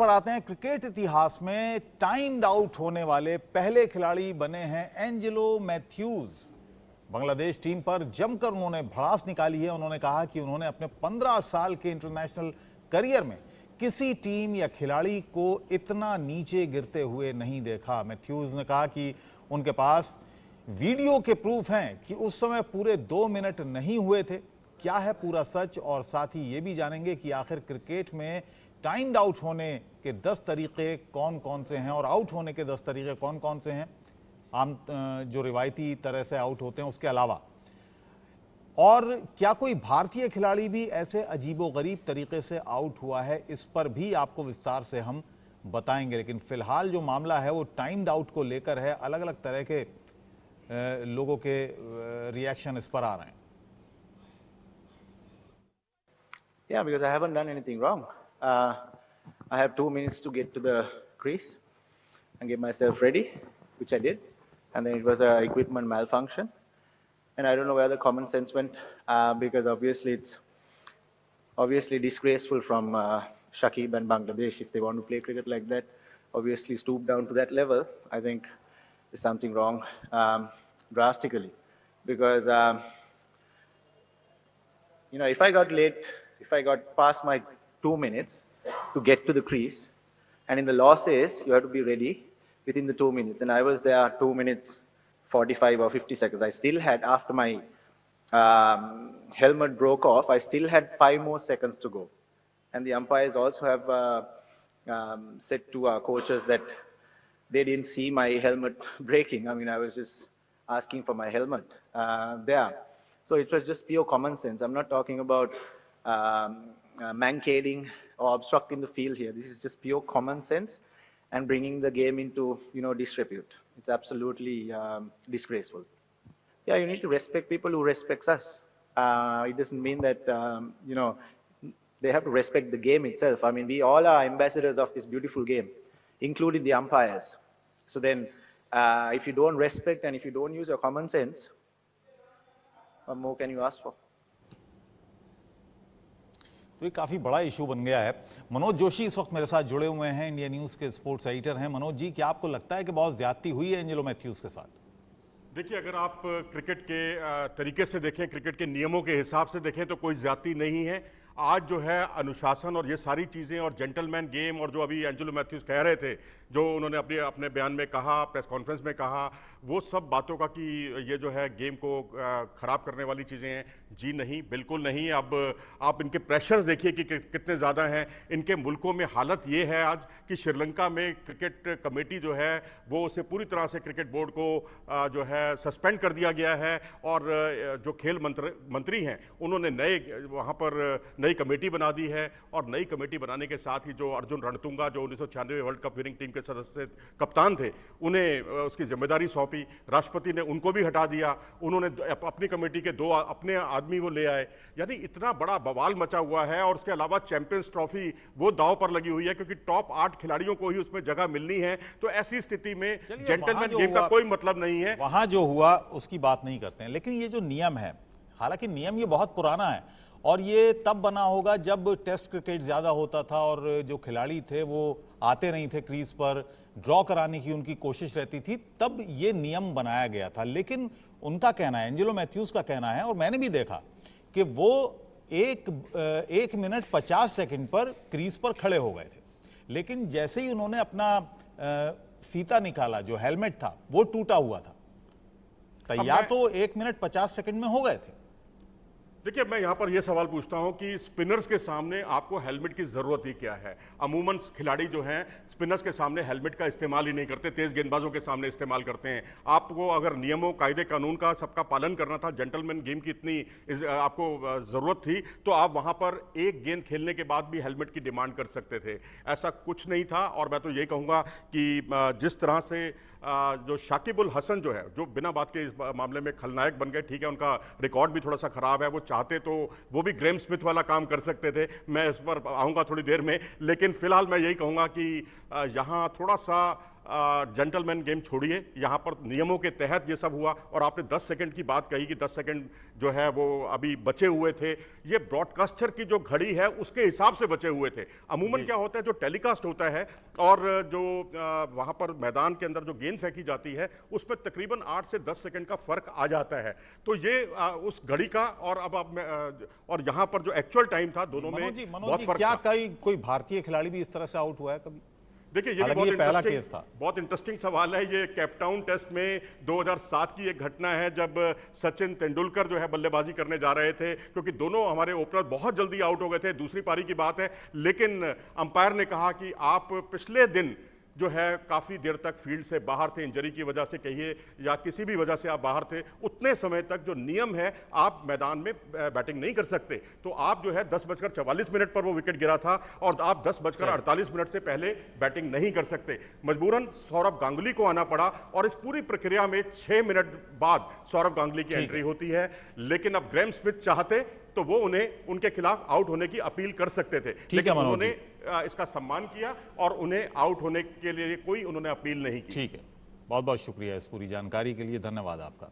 पर आते हैं। क्रिकेट इतिहास में टाइम्ड आउट होने वाले पहले खिलाड़ी बने हैं एंजेलो मैथ्यूज। बांग्लादेश टीम पर जमकर उन्होंने भड़ास निकाली है। उन्होंने कहा कि उन्होंने अपने 15 साल के इंटरनेशनल करियर में किसी टीम या खिलाड़ी को इतना नीचे गिरते हुए नहीं देखा। मैथ्यूज ने कहा कि उनके पास वीडियो के प्रूफ हैं कि उस समय पूरे 2 मिनट नहीं हुए थे। क्या है पूरा सच, और साथ ही ये भी जानेंगे कि आखिर क्रिकेट में टाइम्ड आउट होने के 10 तरीके कौन कौन से हैं और आउट होने के 10 तरीके कौन कौन से हैं, आम जो रिवायती तरह से आउट होते हैं उसके अलावा। और क्या कोई भारतीय खिलाड़ी भी ऐसे अजीबोगरीब तरीके से आउट हुआ है, इस पर भी आपको विस्तार से हम बताएंगे। लेकिन फिलहाल जो मामला है वो टाइम्ड आउट को लेकर है। अलग अलग तरह के लोगों के रिएक्शन इस पर आ रहे हैं। Yeah, because I haven't done anything wrong. I have 2 minutes to get to the crease and get myself ready, which I did. And then it was an equipment malfunction. And I don't know where the common sense went, because obviously it's obviously disgraceful from Shakib and Bangladesh if they want to play cricket like that. Obviously stoop down to that level. I think there's something wrong drastically. Because, if I got late, if I got past my 2 minutes to get to the crease, and in the law says you have to be ready within the 2 minutes, and I was there 2 minutes 45 or 50 seconds. I still had, after my helmet broke off, I still had 5 more seconds to go. And the umpires also have said to our coaches that they didn't see my helmet breaking. I mean, I was just asking for my helmet there. So it was just pure common sense. I'm not talking about mankading or obstructing the field here. This is just pure common sense and bringing the game into, disrepute. It's absolutely disgraceful. Yeah, you need to respect people who respects us. It doesn't mean that, they have to respect the game itself. I mean, we all are ambassadors of this beautiful game, including the umpires. So then, if you don't respect and if you don't use your common sense, what more can you ask for? तो ये काफ़ी बड़ा issue बन गया है। मनोज जोशी इस वक्त मेरे साथ जुड़े हुए हैं, इंडिया न्यूज़ के स्पोर्ट्स एडिटर हैं। मनोज जी, क्या आपको लगता है कि बहुत ज्यादती हुई है एंजेलो मैथ्यूज़ के साथ? देखिए, अगर आप क्रिकेट के तरीके से देखें, क्रिकेट के नियमों के हिसाब से देखें तो कोई ज्यादती नहीं है। आज जो है अनुशासन और ये सारी चीज़ें और जेंटलमैन गेम, और जो अभी एंजेलो मैथ्यूज़ कह रहे थे, जो उन्होंने अपने बयान में कहा, प्रेस कॉन्फ्रेंस में कहा, वो सब बातों का कि ये जो है गेम को ख़राब करने वाली चीज़ें हैं, जी नहीं, बिल्कुल नहीं। अब आप इनके प्रेशर्स देखिए कि कितने ज़्यादा हैं। इनके मुल्कों में हालत ये है आज कि श्रीलंका में क्रिकेट कमेटी जो है वो उसे पूरी तरह से क्रिकेट बोर्ड को जो है सस्पेंड कर दिया गया है। और जो खेल मंत्री हैं उन्होंने वहाँ पर नई कमेटी बना दी है। और नई कमेटी बनाने के साथ ही जो अर्जुन रणतुंगा, जो 1996 वर्ल्ड कप विनिंग टीम के सदस्य कप्तान थे, उन्हें उसकी जिम्मेदारी सौंपी। राष्ट्रपति ने उनको भी हटा दिया। उन्होंने अपनी कमेटी के 2 अपने आदमी वो ले आए। यानी इतना बड़ा बवाल मचा हुआ है। और उसके अलावा चैंपियंस ट्रॉफी वो दांव पर लगी हुई है, क्योंकि टॉप 8 खिलाड़ियों को ही उसमें जगह मिलनी है। तो ऐसी स्थिति में जेंटलमैन गेम का कोई मतलब नहीं है। वहां जो हुआ उसकी बात नहीं करते हैं, लेकिन ये जो नियम है, हालांकि नियम ये बहुत पुराना है और ये तब बना होगा जब टेस्ट क्रिकेट ज्यादा होता था और जो खिलाड़ी थे वो आते नहीं थे क्रीज पर, ड्रॉ कराने की उनकी कोशिश रहती थी, तब ये नियम बनाया गया था। लेकिन उनका कहना है, एंजेलो मैथ्यूज का कहना है, और मैंने भी देखा कि वो 1 मिनट 50 सेकंड पर क्रीज पर खड़े हो गए थे। लेकिन जैसे ही उन्होंने अपना फीता निकाला, जो हेलमेट था वो टूटा हुआ था। तैयार तो 1 मिनट 50 सेकंड में हो गए थे। देखिए, मैं यहाँ पर यह सवाल पूछता हूँ कि स्पिनर्स के सामने आपको हेलमेट की ज़रूरत ही क्या है? अमूमन खिलाड़ी जो हैं स्पिनर्स के सामने हेलमेट का इस्तेमाल ही नहीं करते, तेज़ गेंदबाजों के सामने इस्तेमाल करते हैं। आपको अगर नियमों, कायदे कानून का सबका पालन करना था, जेंटलमैन गेम की इतनी आपको ज़रूरत थी, तो आप वहाँ पर एक गेंद खेलने के बाद भी हेलमेट की डिमांड कर सकते थे। ऐसा कुछ नहीं था। और मैं तो यही कहूँगा कि जिस तरह से जो शाकिब उल हसन जो है, जो बिना बात के इस मामले में खलनायक बन गए, ठीक है, उनका रिकॉर्ड भी थोड़ा सा ख़राब है। वो चाहते तो वो भी ग्रेम स्मिथ वाला काम कर सकते थे। मैं इस पर आऊँगा थोड़ी देर में। लेकिन फिलहाल मैं यही कहूँगा कि यहाँ थोड़ा सा जेंटलमैन गेम छोड़िए, यहाँ पर नियमों के तहत ये सब हुआ। और आपने 10 सेकंड की बात कही कि 10 सेकंड जो है वो अभी बचे हुए थे, ये ब्रॉडकास्टर की जो घड़ी है उसके हिसाब से बचे हुए थे। अमूमन क्या होता है, जो टेलीकास्ट होता है और जो वहाँ पर मैदान के अंदर जो गेंद फेंकी जाती है उसमें तकरीबन 8 से 10 सेकंड का फर्क आ जाता है। तो ये उस घड़ी का और और यहाँ पर जो एक्चुअल टाइम था, दोनों में बहुत फर्क क्या था। कोई भारतीय खिलाड़ी भी इस तरह से आउट हुआ है कभी? देखिए, ये हालांकि ये पहला केस था। बहुत इंटरेस्टिंग सवाल है। ये केपटाउन टेस्ट में 2007 की एक घटना है, जब सचिन तेंदुलकर जो है बल्लेबाजी करने जा रहे थे, क्योंकि दोनों हमारे ओपनर बहुत जल्दी आउट हो गए थे, दूसरी पारी की बात है, लेकिन अंपायर ने कहा कि आप पिछले दिन जो है काफ़ी देर तक फील्ड से बाहर थे, इंजरी की वजह से कहिए या किसी भी वजह से आप बाहर थे, उतने समय तक जो नियम है आप मैदान में बैटिंग नहीं कर सकते। तो आप जो है 10:44 पर वो विकेट गिरा था और आप 10:48 से पहले बैटिंग नहीं कर सकते। मजबूरन सौरभ गांगुली को आना पड़ा और इस पूरी प्रक्रिया में 6 मिनट बाद सौरभ गांगुली की एंट्री होती है। लेकिन अब ग्रेम स्मिथ चाहते तो वो उन्हें उनके खिलाफ आउट होने की अपील कर सकते थे, लेकिन उन्होंने इसका सम्मान किया और उन्हें आउट होने के लिए कोई उन्होंने अपील नहीं की। ठीक है, बहुत बहुत शुक्रिया इस पूरी जानकारी के लिए, धन्यवाद आपका।